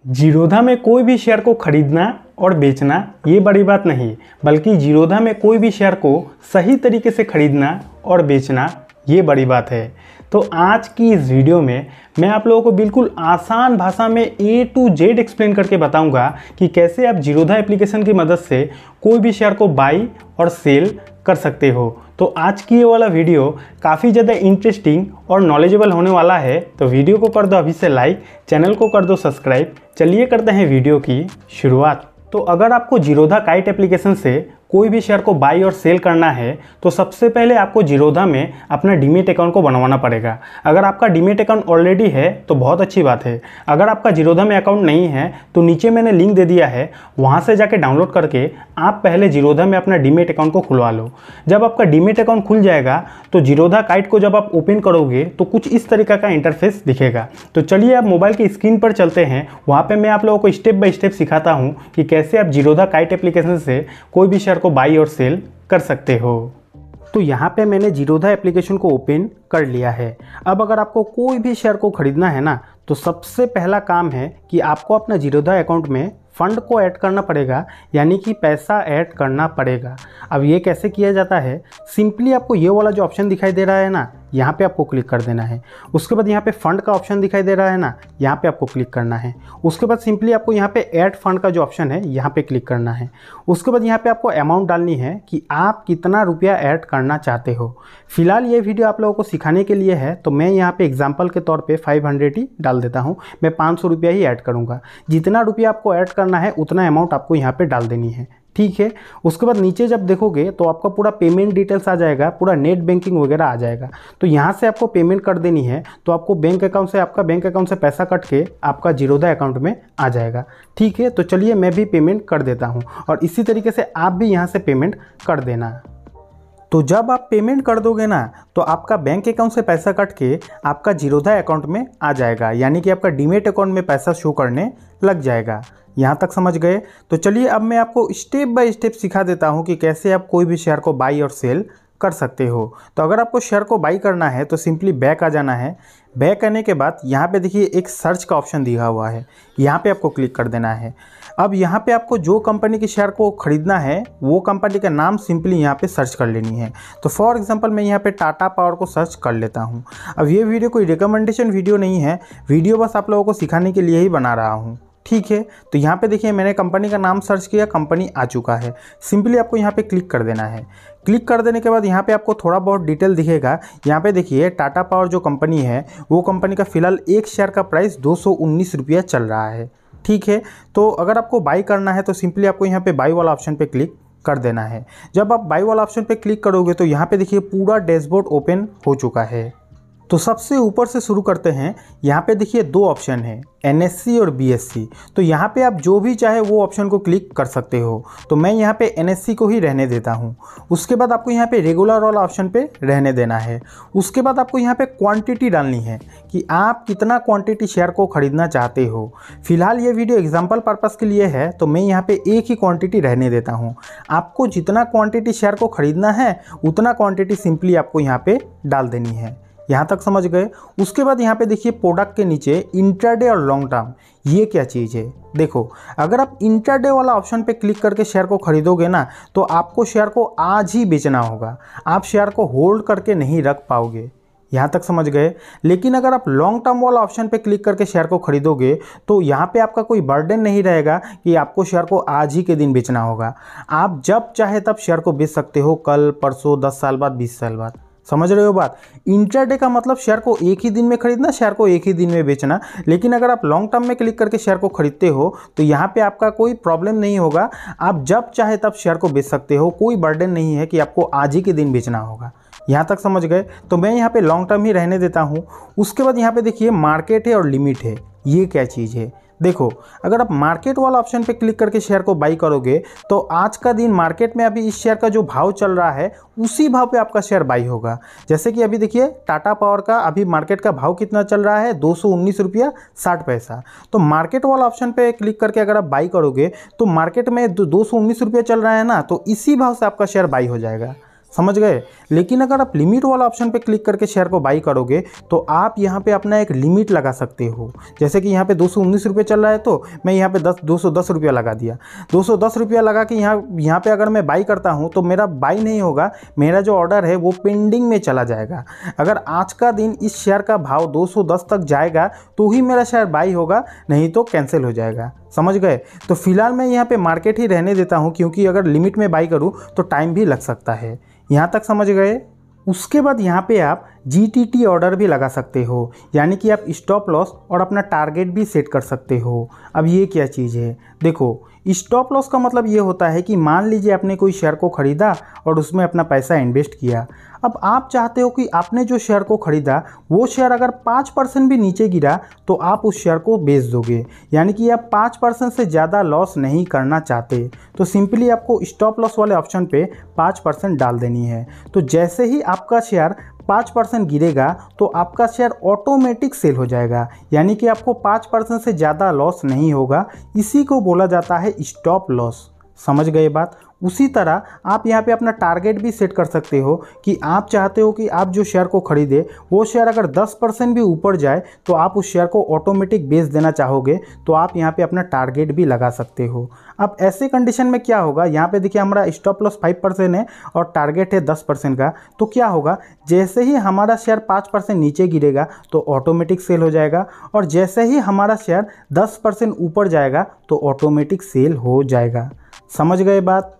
जीरोधा में कोई भी शेयर को खरीदना और बेचना ये बड़ी बात नहीं, बल्कि जीरोधा में कोई भी शेयर को सही तरीके से खरीदना और बेचना ये बड़ी बात है। तो आज की इस वीडियो में मैं आप लोगों को बिल्कुल आसान भाषा में A to Z एक्सप्लेन करके बताऊंगा कि कैसे आप जीरोधा एप्लीकेशन की मदद से कोई भी शेयर को बाई और सेल कर सकते हो। तो आज की ये वाला वीडियो काफ़ी ज़्यादा इंटरेस्टिंग और नॉलेजेबल होने वाला है। तो वीडियो को कर दो अभी से लाइक, चैनल को कर दो सब्सक्राइब। चलिए करते हैं वीडियो की शुरुआत। तो अगर आपको जीरोधा काइट एप्लीकेशन से कोई भी शेयर को बाई और सेल करना है तो सबसे पहले आपको जीरोधा में अपना डीमेट अकाउंट को बनवाना पड़ेगा। अगर आपका डीमेट अकाउंट ऑलरेडी है तो बहुत अच्छी बात है। अगर आपका जीरोधा में अकाउंट नहीं है तो नीचे मैंने लिंक दे दिया है, वहाँ से जाके डाउनलोड करके आप पहले जीरोधा में अपना डीमेट अकाउंट को खुलवा लो। जब आपका डीमेट अकाउंट खुल जाएगा तो जीरोधा काइट को जब आप ओपन करोगे तो कुछ इस तरीके का इंटरफेस दिखेगा। तो चलिए आप मोबाइल की स्क्रीन पर चलते हैं, वहाँ पर मैं आप लोगों को स्टेप बाय स्टेप सिखाता हूँ कि कैसे आप जीरोधा काइट एप्लीकेशन से कोई भी शेयर को बाई और सेल कर सकते हो। तो यहाँ पे मैंने जीरोधा एप्लीकेशन को ओपन कर लिया है। अब अगर आपको कोई भी शेयर को खरीदना है ना, तो सबसे पहला काम है कि आपको अपना जीरोधा अकाउंट में फ़ंड को ऐड करना पड़ेगा, यानी कि पैसा ऐड करना पड़ेगा। अब ये कैसे किया जाता है, सिंपली आपको ये वाला जो ऑप्शन दिखाई दे रहा है ना, यहाँ पे आपको क्लिक कर देना है। उसके बाद यहाँ पे फ़ंड का ऑप्शन दिखाई दे रहा है ना, यहाँ पे आपको क्लिक करना है। उसके बाद सिंपली आपको यहाँ पे ऐड फंड का जो ऑप्शन है यहाँ पे क्लिक करना है। उसके बाद यहाँ पे आपको अमाउंट डालनी है कि आप कितना रुपया ऐड करना चाहते हो। फिलहाल ये वीडियो आप लोगों को सिखाने के लिए है, तो मैं यहाँ पे एग्जाम्पल के तौर पे 500 ही डाल देता हूँ। मैं 500 रुपया ही ऐड करूँगा। जितना रुपया आपको ऐड करना है उतना अमाउंट आपको यहाँ पे डाल देनी है, ठीक है। उसके बाद नीचे जब देखोगे तो आपका पूरा पेमेंट डिटेल्स आ जाएगा, पूरा नेट बैंकिंग वगैरह आ जाएगा। तो यहाँ से आपको पेमेंट कर देनी है, तो आपको बैंक अकाउंट से, आपका बैंक अकाउंट से पैसा कट के आपका जीरोधा अकाउंट में आ जाएगा, ठीक है। तो चलिए मैं भी पेमेंट कर देता हूँ और इसी तरीके से आप भी यहाँ से पेमेंट कर देना। तो जब आप पेमेंट कर दोगे ना, तो आपका बैंक अकाउंट से पैसा कट के आपका जीरोधा अकाउंट में आ जाएगा, यानी कि आपका डीमेट अकाउंट में पैसा शो करने लग जाएगा। यहाँ तक समझ गए? तो चलिए अब मैं आपको स्टेप बाय स्टेप सिखा देता हूँ कि कैसे आप कोई भी शेयर को बाई और सेल कर सकते हो। तो अगर आपको शेयर को बाई करना है तो सिंपली बैक आ जाना है। बैक आने के बाद यहाँ पे देखिए एक सर्च का ऑप्शन दिया हुआ है, यहाँ पे आपको क्लिक कर देना है। अब यहाँ पे आपको जो कंपनी के शेयर को खरीदना है वो कंपनी का नाम सिंपली यहाँ पे सर्च कर लेनी है। तो फॉर एग्जांपल मैं यहाँ पे टाटा पावर को सर्च कर लेता हूँ। अब ये वीडियो कोई रिकमेंडेशन वीडियो नहीं है, वीडियो बस आप लोगों को सिखाने के लिए ही बना रहा हूँ, ठीक है। तो यहाँ पे देखिए मैंने कंपनी का नाम सर्च किया, कंपनी आ चुका है। सिंपली आपको यहाँ पे क्लिक कर देना है। क्लिक कर देने के बाद यहाँ पे आपको थोड़ा बहुत डिटेल दिखेगा। यहाँ पे देखिए टाटा पावर जो कंपनी है वो कंपनी का फिलहाल एक शेयर का प्राइस 219 रुपया चल रहा है, ठीक है। तो अगर आपको बाई करना है तो सिंपली आपको यहाँ पे बाई वाला ऑप्शन पे क्लिक कर देना है। जब आप बाई वाला ऑप्शन पे क्लिक करोगे तो यहाँ पे देखिए पूरा डैशबोर्ड ओपन हो चुका है। तो सबसे ऊपर से शुरू करते हैं। यहाँ पे देखिए दो ऑप्शन है, NSE और BSE। तो यहाँ पे आप जो भी चाहे वो ऑप्शन को क्लिक कर सकते हो। तो मैं यहाँ पे NSE को ही रहने देता हूँ। उसके बाद आपको यहाँ पे रेगुलर वाला ऑप्शन पे रहने देना है। उसके बाद आपको यहाँ पे क्वांटिटी डालनी है कि आप कितना क्वांटिटी शेयर को खरीदना चाहते हो। फिलहाल ये वीडियो एग्जाम्पल पर्पज़ के लिए है, तो मैं यहाँ पे एक ही क्वांटिटी रहने देता हूँ। आपको जितना क्वांटिटी शेयर को खरीदना है उतना क्वांटिटी सिंपली आपको यहाँ पे डाल देनी है। यहाँ तक समझ गए? उसके बाद यहाँ पे देखिए प्रोडक्ट के नीचे इंट्राडे और लॉन्ग टर्म, ये क्या चीज़ है। देखो अगर आप इंट्राडे वाला ऑप्शन पे क्लिक करके शेयर को खरीदोगे ना, तो आपको शेयर को आज ही बेचना होगा, आप शेयर को होल्ड करके नहीं रख पाओगे। यहाँ तक समझ गए? लेकिन अगर आप लॉन्ग टर्म वाला ऑप्शन पे क्लिक करके शेयर को खरीदोगे तो यहाँ पे आपका कोई बर्डन नहीं रहेगा कि आपको शेयर को आज ही के दिन बेचना होगा। आप जब चाहे तब शेयर को बेच सकते हो, कल, परसों, 10 साल बाद, 20 साल बाद। समझ रहे हो बात? इंट्राडे का मतलब शेयर को एक ही दिन में खरीदना, शेयर को एक ही दिन में बेचना। लेकिन अगर आप लॉन्ग टर्म में क्लिक करके शेयर को खरीदते हो तो यहाँ पे आपका कोई प्रॉब्लम नहीं होगा, आप जब चाहे तब शेयर को बेच सकते हो। कोई बर्डन नहीं है कि आपको आज ही के दिन बेचना होगा। यहाँ तक समझ गए? तो मैं यहाँ पे लॉन्ग टर्म ही रहने देता हूँ। उसके बाद यहाँ पे देखिए मार्केट है और लिमिट है, ये क्या चीज़ है। देखो अगर आप मार्केट वाला ऑप्शन पे क्लिक करके शेयर को बाई करोगे तो आज का दिन मार्केट में अभी इस शेयर का जो भाव चल रहा है उसी भाव पे आपका शेयर बाई होगा। जैसे कि अभी देखिए टाटा पावर का अभी मार्केट का भाव कितना चल रहा है, 219 रुपया 60 पैसा। तो मार्केट वाला ऑप्शन पे क्लिक करके अगर आप बाई करोगे तो मार्केट में 219 रुपया चल रहा है ना, तो इसी भाव से आपका शेयर बाई हो जाएगा। समझ गए। लेकिन अगर आप लिमिट वाला ऑप्शन पे क्लिक करके शेयर को बाई करोगे तो आप यहाँ पे अपना एक लिमिट लगा सकते हो। जैसे कि यहाँ पे 219 रुपये चल रहा है तो मैं यहाँ पे 210 रुपया लगा दिया। 210 रुपया लगा के यहाँ पे अगर मैं बाई करता हूँ तो मेरा बाई नहीं होगा, मेरा जो ऑर्डर है वो पेंडिंग में चला जाएगा। अगर आज का दिन इस शेयर का भाव 210 तक जाएगा तो ही मेरा शेयर बाई होगा, नहीं तो कैंसिल हो जाएगा। समझ गए। तो फिलहाल मैं यहाँ पे मार्केट ही रहने देता हूँ, क्योंकि अगर लिमिट में बाई करूँ तो टाइम भी लग सकता है। यहाँ तक समझ गए। उसके बाद यहाँ पे आप GTT ऑर्डर भी लगा सकते हो, यानी कि आप स्टॉप लॉस और अपना टारगेट भी सेट कर सकते हो। अब ये क्या चीज़ है, देखो स्टॉप लॉस का मतलब ये होता है कि मान लीजिए आपने कोई शेयर को ख़रीदा और उसमें अपना पैसा इन्वेस्ट किया। अब आप चाहते हो कि आपने जो शेयर को ख़रीदा वो शेयर अगर 5% भी नीचे गिरा तो आप उस शेयर को बेच दोगे, यानी कि आप 5% से ज़्यादा लॉस नहीं करना चाहते। तो सिंपली आपको स्टॉप लॉस वाले ऑप्शन पे 5% डाल देनी है। तो जैसे ही आपका शेयर 5% गिरेगा तो आपका शेयर ऑटोमेटिक सेल हो जाएगा, यानी कि आपको 5% से ज़्यादा लॉस नहीं होगा। इसी को बोला जाता है स्टॉप लॉस। समझ गए बात। उसी तरह आप यहाँ पे अपना टारगेट भी सेट कर सकते हो कि आप चाहते हो कि आप जो शेयर को ख़रीदे वो शेयर अगर 10% भी ऊपर जाए तो आप उस शेयर को ऑटोमेटिक बेच देना चाहोगे, तो आप यहाँ पे अपना टारगेट भी लगा सकते हो। अब ऐसे कंडीशन में क्या होगा, यहाँ पे देखिए हमारा स्टॉप लॉस 5% है और टारगेट है 10% का। तो क्या होगा, जैसे ही हमारा शेयर 5% नीचे गिरेगा तो ऑटोमेटिक सेल हो जाएगा, और जैसे ही हमारा शेयर 10% ऊपर जाएगा तो ऑटोमेटिक सेल हो जाएगा। समझ गए बात।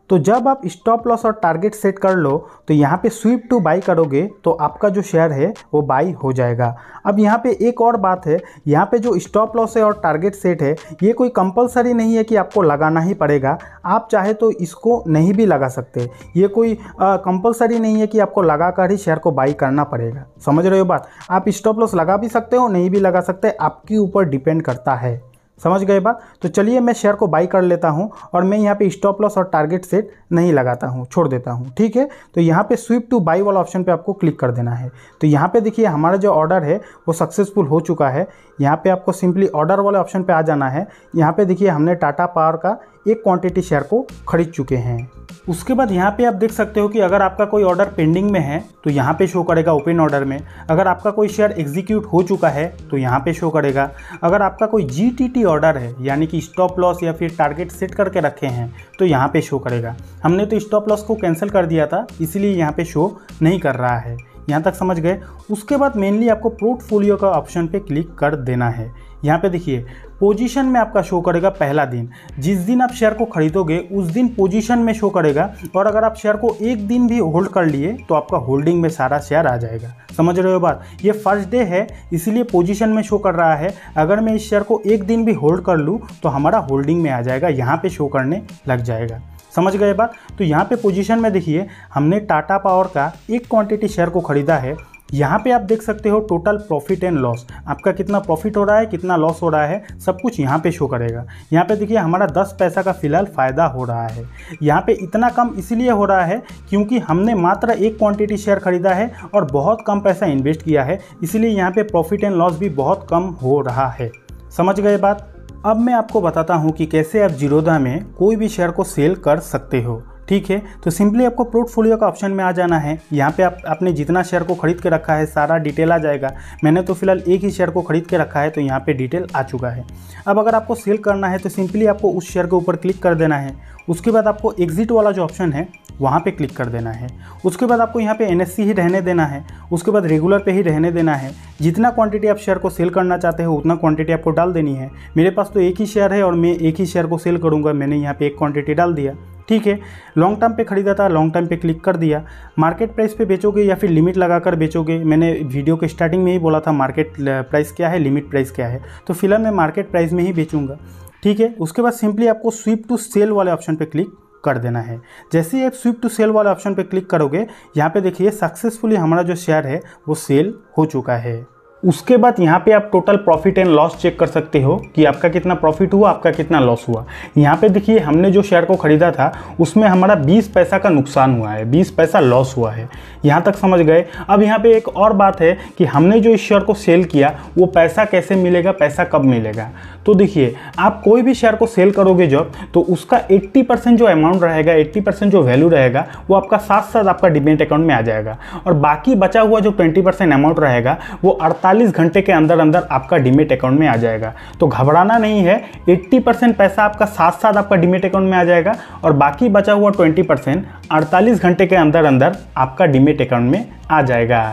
तो जब आप स्टॉप लॉस और टारगेट सेट कर लो तो यहाँ पे स्वीप टू बाई करोगे तो आपका जो शेयर है वो बाई हो जाएगा। अब यहाँ पे एक और बात है, यहाँ पे जो स्टॉप लॉस है और टारगेट सेट है ये कोई कंपलसरी नहीं है कि आपको लगाना ही पड़ेगा। आप चाहे तो इसको नहीं भी लगा सकते। ये कोई कंपलसरी नहीं है कि आपको लगा कर ही शेयर को बाई करना पड़ेगा। समझ रहे हो बात। आप स्टॉप लॉस लगा भी सकते हो, नहीं भी लगा सकते, आपके ऊपर डिपेंड करता है। समझ गए बात। तो चलिए मैं शेयर को बाई कर लेता हूं और मैं यहाँ पे स्टॉप लॉस और टारगेट सेट नहीं लगाता हूं, छोड़ देता हूं। ठीक है। तो यहाँ पे स्वीप टू बाई वाला ऑप्शन पे आपको क्लिक कर देना है। तो यहाँ पे देखिए हमारा जो ऑर्डर है वो सक्सेसफुल हो चुका है। यहाँ पे आपको सिंपली ऑर्डर वाले ऑप्शन पे आ जाना है। यहाँ पे देखिए हमने टाटा पावर का एक क्वांटिटी शेयर को खरीद चुके हैं। उसके बाद यहाँ पे आप देख सकते हो कि अगर आपका कोई ऑर्डर पेंडिंग में है तो यहाँ पे शो करेगा ओपन ऑर्डर में। अगर आपका कोई शेयर एग्जीक्यूट हो चुका है तो यहाँ पे शो करेगा। अगर आपका कोई GTT ऑर्डर है, यानी कि स्टॉप लॉस या फिर टारगेट सेट करके रखे हैं, तो यहाँ पे शो करेगा। हमने तो स्टॉप लॉस को कैंसिल कर दिया था, इसलिए यहाँ पे शो नहीं कर रहा है। यहाँ तक समझ गए। उसके बाद मेनली आपको पोर्टफोलियो का ऑप्शन पे क्लिक कर देना है। यहाँ पे देखिए पोजीशन में आपका शो करेगा पहला दिन। जिस दिन आप शेयर को खरीदोगे उस दिन पोजीशन में शो करेगा, और अगर आप शेयर को एक दिन भी होल्ड कर लिए तो आपका होल्डिंग में सारा शेयर आ जाएगा। समझ रहे हो बात। ये फर्स्ट डे है इसलिए पोजीशन में शो कर रहा है। अगर मैं इस शेयर को एक दिन भी होल्ड कर लूँ तो हमारा होल्डिंग में आ जाएगा, यहाँ पे शो करने लग जाएगा। समझ गए बात। तो यहाँ पे पोजीशन में देखिए हमने टाटा पावर का एक क्वांटिटी शेयर को खरीदा है। यहाँ पे आप देख सकते हो टोटल प्रॉफिट एंड लॉस, आपका कितना प्रॉफिट हो रहा है, कितना लॉस हो रहा है, सब कुछ यहाँ पे शो करेगा। यहाँ पे देखिए हमारा 10 पैसा का फिलहाल फ़ायदा हो रहा है। यहाँ पे इतना कम इसलिए हो रहा है क्योंकि हमने मात्र एक क्वांटिटी शेयर खरीदा है और बहुत कम पैसा इन्वेस्ट किया है, इसलिए यहाँ पे प्रॉफिट एंड लॉस भी बहुत कम हो रहा है। समझ गए बात। अब मैं आपको बताता हूँ कि कैसे आप जीरोधा में कोई भी शेयर को सेल कर सकते हो। ठीक है। तो सिंपली आपको पोर्टफोलियो का ऑप्शन में आ जाना है। यहाँ पे आपने जितना शेयर को खरीद के रखा है सारा डिटेल आ जाएगा। मैंने तो फिलहाल एक ही शेयर को खरीद के रखा है तो यहाँ पे डिटेल आ चुका है। अब अगर आपको सेल करना है तो सिंपली आपको उस शेयर के ऊपर क्लिक कर देना है। उसके बाद आपको एग्जिट वाला जो ऑप्शन है वहाँ पे क्लिक कर देना है। उसके बाद आपको यहाँ पे NSE ही रहने देना है। उसके बाद रेगुलर पे ही रहने देना है। जितना क्वांटिटी आप शेयर को सेल करना चाहते हो उतना क्वांटिटी आपको डाल देनी है। मेरे पास तो एक ही शेयर है और मैं एक ही शेयर को सेल करूँगा, मैंने यहाँ पे एक क्वांटिटी डाल दिया। ठीक है। लॉन्ग टर्म पे खरीदा था, लॉन्ग टर्म पे क्लिक कर दिया। मार्केट प्राइस पे बेचोगे या फिर लिमिट लगाकर बेचोगे, मैंने वीडियो के स्टार्टिंग में ही बोला था मार्केट प्राइस क्या है, लिमिट प्राइस क्या है, तो फिलहाल मैं मार्केट प्राइस में ही बेचूंगा। ठीक है। उसके बाद सिंपली आपको स्वीप टू सेल वाले ऑप्शन पे क्लिक कर देना है। जैसे ही आप स्वीप टू सेल वाले ऑप्शन पे क्लिक करोगे यहाँ पे देखिए सक्सेसफुली हमारा जो शेयर है वो सेल हो चुका है। उसके बाद यहाँ पे आप total profit and loss check कर सकते हो कि आपका कितना प्रॉफिट हुआ, आपका कितना लॉस हुआ। यहाँ पे देखिए हमने जो शेयर को खरीदा था उसमें हमारा 20 पैसा का नुकसान हुआ है, 20 पैसा लॉस हुआ है। यहाँ तक समझ गए। अब यहाँ पे एक और बात है कि हमने जो इस शेयर को सेल किया वो पैसा कैसे मिलेगा, पैसा कब मिलेगा। तो देखिए आप कोई भी शेयर को सेल करोगे जब, तो उसका 80% जो अमाउंट रहेगा, 80% जो वैल्यू रहेगा वो आपका साथ साथ आपका डीमैट अकाउंट में आ जाएगा, और बाकी बचा हुआ जो 20% अमाउंट रहेगा वो 48 घंटे के अंदर अंदर आपका डीमैट अकाउंट में आ जाएगा। तो घबराना नहीं है, 80% पैसा आपका साथ साथ आपका डीमैट अकाउंट में आ जाएगा, और बाकी बचा हुआ 20% 48 घंटे के अंदर अंदर आपका डीमैट अकाउंट में आ जाएगा।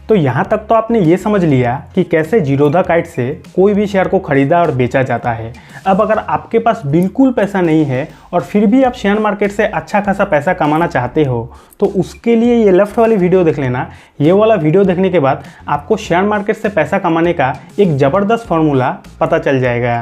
तो यहाँ तक तो आपने ये समझ लिया कि कैसे जीरोधा काइट से कोई भी शेयर को खरीदा और बेचा जाता है। अब अगर आपके पास बिल्कुल पैसा नहीं है और फिर भी आप शेयर मार्केट से अच्छा खासा पैसा कमाना चाहते हो, तो उसके लिए ये लेफ्ट वाली वीडियो देख लेना। ये वाला वीडियो देखने के बाद आपको शेयर मार्केट से पैसा कमाने का एक ज़बरदस्त फॉर्मूला पता चल जाएगा।